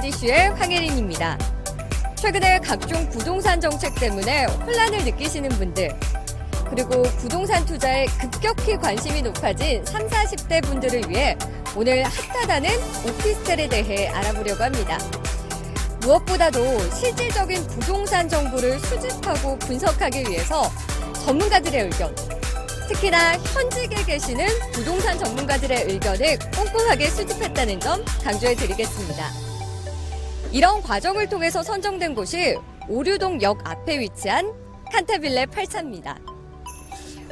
이슈의 황혜린입니다. 최근에 각종 부동산 정책 때문에 혼란을 느끼시는 분들, 그리고 부동산 투자에 급격히 관심이 높아진 30, 40대 분들을 위해 오늘 핫하다는 오피스텔에 대해 알아보려고 합니다. 무엇보다도 실질적인 부동산 정보를 수집하고 분석하기 위해서 전문가들의 의견, 특히나 현직에 계시는 부동산 전문가들의 의견을 꼼꼼하게 수집했다는 점 강조해드리겠습니다. 이런 과정을 통해서 선정된 곳이 오류동역 앞에 위치한 칸타빌레 8차입니다.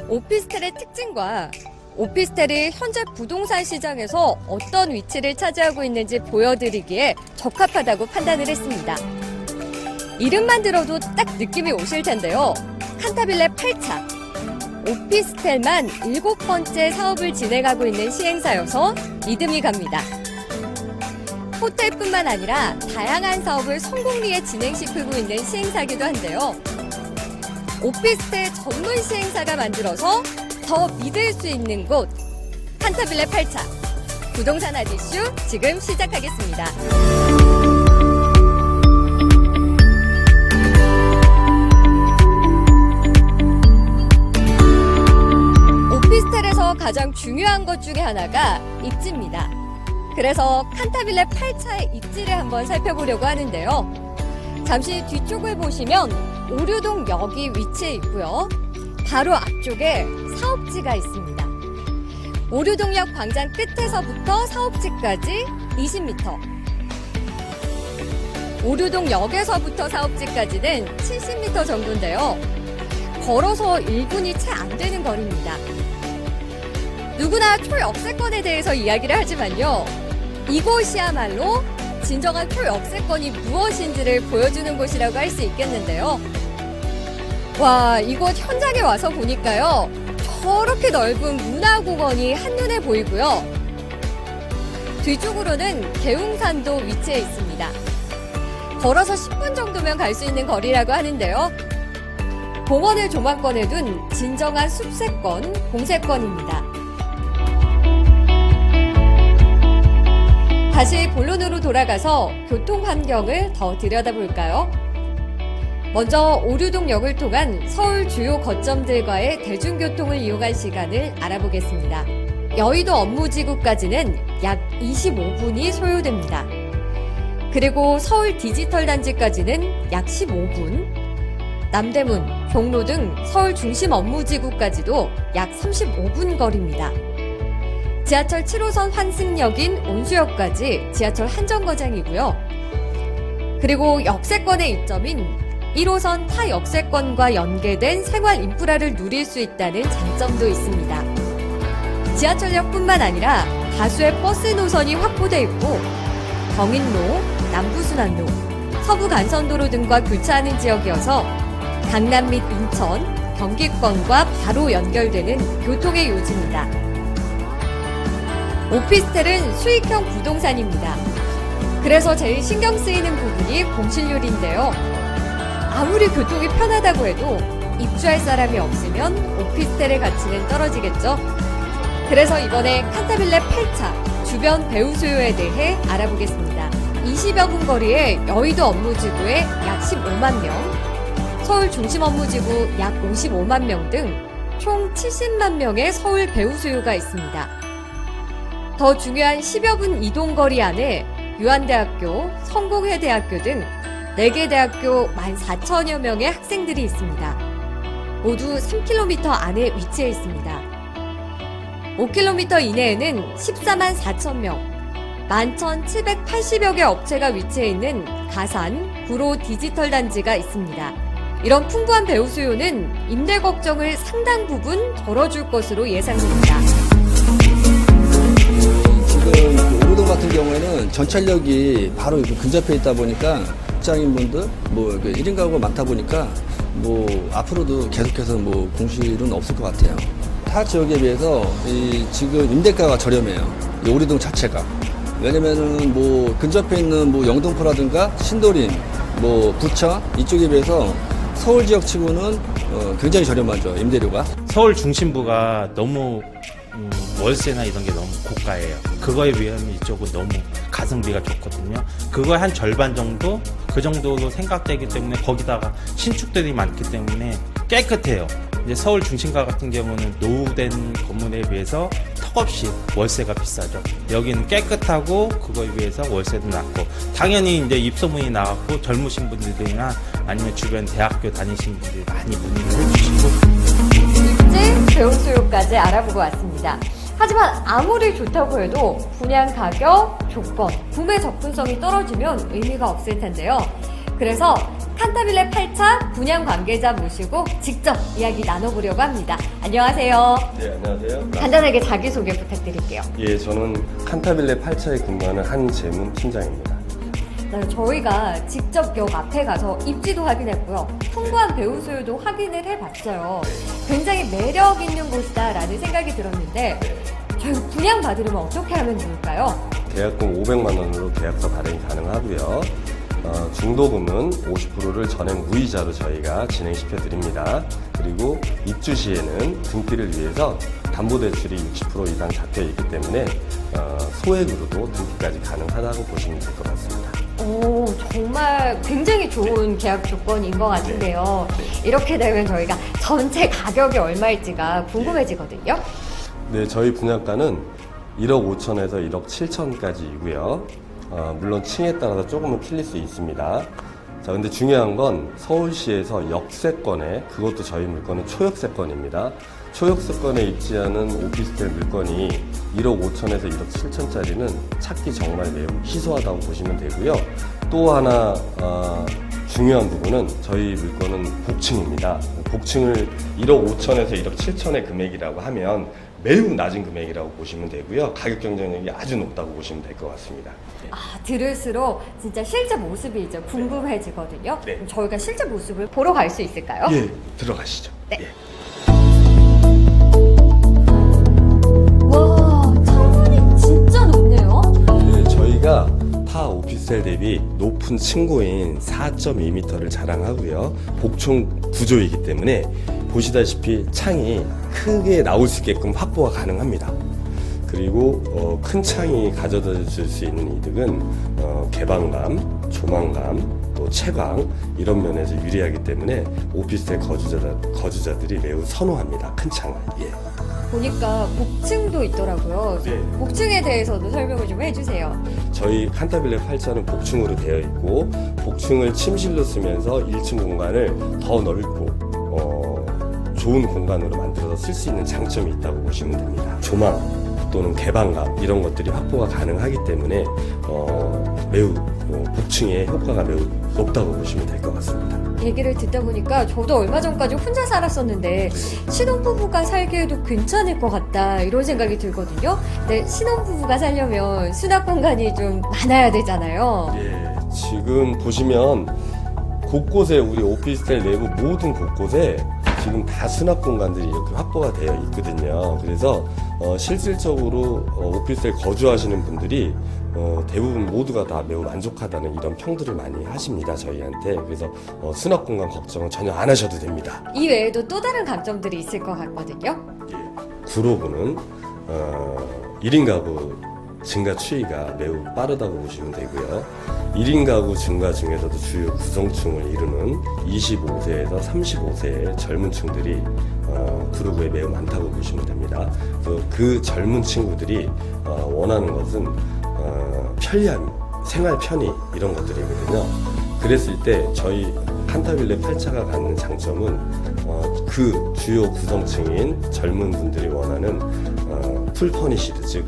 오피스텔의 특징과 오피스텔이 현재 부동산 시장에서 어떤 위치를 차지하고 있는지 보여드리기에 적합하다고 판단을 했습니다. 이름만 들어도 딱 느낌이 오실 텐데요. 칸타빌레 8차. 오피스텔만 7번째 사업을 진행하고 있는 시행사여서 믿음이 갑니다. 호텔뿐만 아니라 다양한 사업을 성공리에 진행시키고 있는 시행사이기도 한데요. 오피스텔 전문 시행사가 만들어서 더 믿을 수 있는 곳, 칸타빌레 8차. 부동산 핫이슈 지금 시작하겠습니다. 오피스텔에서 가장 중요한 것 중에 하나가 입지입니다. 그래서 칸타빌레 8차의 입지를 한번 살펴보려고 하는데요. 잠시 뒤쪽을 보시면 오류동역이 위치해 있고요. 바로 앞쪽에 사업지가 있습니다. 오류동역 광장 끝에서부터 사업지까지 20m. 오류동역에서부터 사업지까지는 70m 정도인데요. 걸어서 1분이 채 안 되는 거리입니다. 누구나 초역세권에 대해서 이야기를 하지만요. 이곳이야말로 진정한 초역세권이 무엇인지를 보여주는 곳이라고 할 수 있겠는데요. 와, 이곳 현장에 와서 보니까요. 저렇게 넓은 문화공원이 한눈에 보이고요. 뒤쪽으로는 계웅산도 위치해 있습니다. 걸어서 10분 정도면 갈 수 있는 거리라고 하는데요. 공원을 조망권에 둔 진정한 숲세권, 공세권입니다. 다시 본론으로 돌아가서 교통 환경을 더 들여다볼까요? 먼저 오류동역을 통한 서울 주요 거점들과의 대중교통을 이용할 시간을 알아보겠습니다. 여의도 업무지구까지는 약 25분이 소요됩니다. 그리고 서울 디지털 단지까지는 약 15분, 남대문, 종로 등 서울 중심 업무지구까지도 약 35분 거리입니다. 지하철 7호선 환승역인 온수역까지 지하철 한정거장이고요. 그리고 역세권의 이점인 1호선 타 역세권과 연계된 생활 인프라를 누릴 수 있다는 장점도 있습니다. 지하철역뿐만 아니라 다수의 버스 노선이 확보돼 있고 경인로, 남부순환로, 서부간선도로 등과 교차하는 지역이어서 강남 및 인천, 경기권과 바로 연결되는 교통의 요지입니다. 오피스텔은 수익형 부동산입니다. 그래서 제일 신경 쓰이는 부분이 공실률인데요. 아무리 교통이 편하다고 해도 입주할 사람이 없으면 오피스텔의 가치는 떨어지겠죠. 그래서 이번에 칸타빌레 8차 주변 배후 수요에 대해 알아보겠습니다. 20여 분 거리에 여의도 업무지구에 약 15만 명, 서울 중심 업무지구 약 55만 명 등 총 70만 명의 서울 배후 수요가 있습니다. 더 중요한 10여 분 이동거리 안에 유한대학교, 성공회대학교 등 4개 대학교 14,000여 명의 학생들이 있습니다. 모두 3km 안에 위치해 있습니다. 5km 이내에는 14만 4천 명, 11,780여 개 업체가 위치해 있는 가산, 구로 디지털 단지가 있습니다. 이런 풍부한 배후 수요는 임대 걱정을 상당 부분 덜어줄 것으로 예상됩니다. 지금 오류동 같은 경우에는 전철역이 바로 근접해 있다 보니까 직장인분들, 1인 가구가 많다 보니까 앞으로도 계속해서 공실은 없을 것 같아요. 타 지역에 비해서 지금 임대가가 저렴해요. 이 오류동 자체가. 왜냐면은 근접해 있는 영등포라든가 신도림, 부천 이쪽에 비해서 서울 지역 치고는 굉장히 저렴하죠, 임대료가. 서울 중심부가 너무 월세나 이런 게 너무 고가예요. 그거에 비하면 이쪽은 너무 가성비가 좋거든요. 그거의 한 절반 정도 그 정도로 생각되기 때문에 거기다가 신축들이 많기 때문에 깨끗해요. 이제 서울 중심가 같은 경우는 노후된 건물에 비해서 턱없이 월세가 비싸죠. 여기는 깨끗하고 그거에 비해서 월세도 낮고 당연히 이제 입소문이 나왔고 젊으신 분들이나 아니면 주변 대학교 다니신 분들이 많이 문의를 해주시고 입지, 배우 수요까지 알아보고 왔습니다. 하지만 아무리 좋다고 해도 분양 가격, 조건, 구매 접근성이 떨어지면 의미가 없을 텐데요. 그래서 칸타빌레 8차 분양 관계자 모시고 직접 이야기 나눠보려고 합니다. 안녕하세요. 네, 안녕하세요. 간단하게 자기소개 부탁드릴게요. 예, 저는 칸타빌레 8차에 근무하는 한재문 팀장입니다. 네, 저희가 직접 역 앞에 가서 입지도 확인했고요. 풍부한 배우 수요도 확인을 해봤어요. 굉장히 매력 있는 곳이다라는 생각이 들었는데 저희 분양 받으려면 어떻게 하면 좋을까요? 계약금 500만 원으로 계약서 발행이 가능하고요. 중도금은 50%를 전액 무이자로 저희가 진행시켜 드립니다. 그리고 입주 시에는 등기를 위해서 담보대출이 60% 이상 잡혀 있기 때문에 소액으로도 등기까지 가능하다고 보시면 될 것 같습니다. 오, 정말 굉장히 좋은 계약 조건인 것 같은데요. 이렇게 되면 저희가 전체 가격이 얼마일지가 궁금해지거든요. 네, 저희 분양가는 1억 5천에서 1억 7천까지이고요. 물론 층에 따라서 조금은 틀릴 수 있습니다. 자, 근데 중요한 건 서울시에서 역세권에, 그것도 저희 물건은 초역세권입니다. 초역세권에 입지하는 오피스텔 물건이 1억 5천에서 1억 7천짜리는 찾기 정말 매우 희소하다고 보시면 되고요. 또 하나 중요한 부분은 저희 물건은 복층입니다. 복층을 1억 5천에서 1억 7천의 금액이라고 하면 매우 낮은 금액이라고 보시면 되고요. 가격 경쟁력이 아주 높다고 보시면 될 것 같습니다. 아, 들을수록 진짜 실제 모습이 이제 궁금해지거든요. 네. 그럼 저희가 실제 모습을 보러 갈 수 있을까요? 예, 들어가시죠. 네. 예. 와, 창문이 진짜 높네요. 네, 저희가 타 오피스텔 대비 높은 층고인 4.2m를 자랑하고요. 복층 구조이기 때문에 보시다시피 창이 크게 나올 수 있게끔 확보가 가능합니다. 그리고 큰 창이 가져다 줄 수 있는 이득은 개방감, 조망감, 또 채광 이런 면에서 유리하기 때문에 오피스텔 거주자들이 매우 선호합니다. 큰 창을. 예. 보니까 복층도 있더라고요. 네. 복층에 대해서도 설명을 좀 해주세요. 저희 칸타빌레 8차는 복층으로 되어 있고 복층을 침실로 쓰면서 1층 공간을 더 넓고 좋은 공간으로 만들어서 쓸 수 있는 장점이 있다고 보시면 됩니다. 조망 또는 개방감 이런 것들이 확보가 가능하기 때문에 매우 복층의 효과가 매우 높다고 보시면 될 것 같습니다. 얘기를 듣다 보니까 저도 얼마 전까지 혼자 살았었는데 신혼부부가 살기에도 괜찮을 것 같다 이런 생각이 들거든요. 근데 신혼부부가 살려면 수납 공간이 좀 많아야 되잖아요. 예, 지금 보시면 곳곳에 우리 오피스텔 내부 모든 곳곳에 지금 다 수납 공간들이 이렇게 확보가 되어 있거든요. 그래서 실질적으로 오피스텔 거주하시는 분들이 대부분 모두가 다 매우 만족하다는 이런 평들을 많이 하십니다. 저희한테. 그래서 수납 공간 걱정은 전혀 안 하셔도 됩니다. 이 외에도 또 다른 강점들이 있을 것 같거든요. 구로구는 1인 가구 증가 추이가 매우 빠르다고 보시면 되고요. 1인 가구 증가 중에서도 주요 구성층을 이루는 25세에서 35세의 젊은 층들이 구로구에 매우 많다고 보시면 됩니다. 그 젊은 친구들이 원하는 것은 편리함, 생활 편의 이런 것들이거든요. 그랬을 때 저희 칸타빌레 8차가 갖는 장점은 그 주요 구성층인 젊은 분들이 원하는 풀 퍼니시드, 즉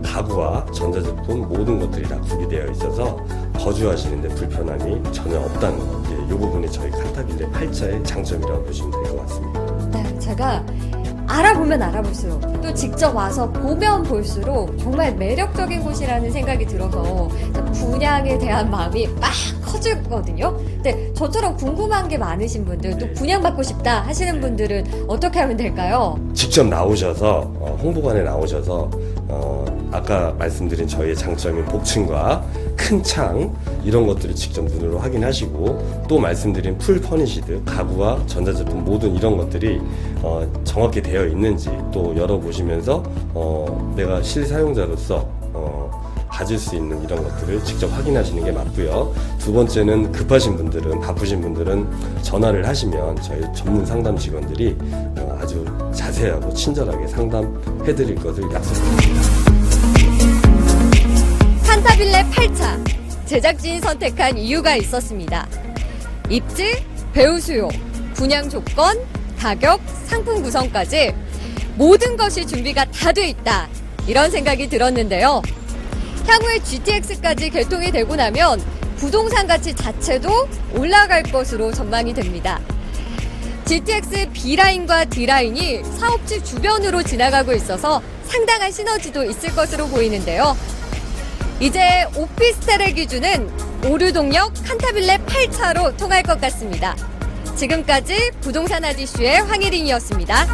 가구와 전자제품 모든 것들이 다 구비되어 있어서 거주하시는데 불편함이 전혀 없다는 것. 이 부분이 저희 칸타빌레 8차의 장점이라고 보시면 될 것 같습니다. 네, 제가 알아보면 알아볼수록 또 직접 와서 보면 볼수록 정말 매력적인 곳이라는 생각이 들어서 분양에 대한 마음이 막 커지거든요. 근데 저처럼 궁금한 게 많으신 분들, 또 분양받고 싶다 하시는 분들은 어떻게 하면 될까요? 직접 나오셔서 홍보관에 나오셔서 아까 말씀드린 저희의 장점인 복층과 큰 창 이런 것들을 직접 눈으로 확인하시고 또 말씀드린 풀 퍼니시드 가구와 전자제품 모든 이런 것들이 정확히 되어 있는지 또 열어보시면서 내가 실사용자로서 가질 수 있는 이런 것들을 직접 확인하시는 게 맞고요. 두 번째는 급하신 분들은 바쁘신 분들은 전화를 하시면 저희 전문 상담 직원들이 아주 자세하고 친절하게 상담해드릴 것을 약속드립니다. 칸타빌레 8차 제작진이 선택한 이유가 있었습니다. 입지, 배우 수요, 분양 조건, 가격, 상품 구성까지 모든 것이 준비가 다 돼 있다. 이런 생각이 들었는데요. 향후에 GTX까지 개통이 되고 나면 부동산 가치 자체도 올라갈 것으로 전망이 됩니다. GTX B라인과 D라인이 사업지 주변으로 지나가고 있어서 상당한 시너지도 있을 것으로 보이는데요. 이제 오피스텔의 기준은 오류동역 칸타빌레 8차로 통할 것 같습니다. 지금까지 부동산 아지슈의 황혜린이었습니다.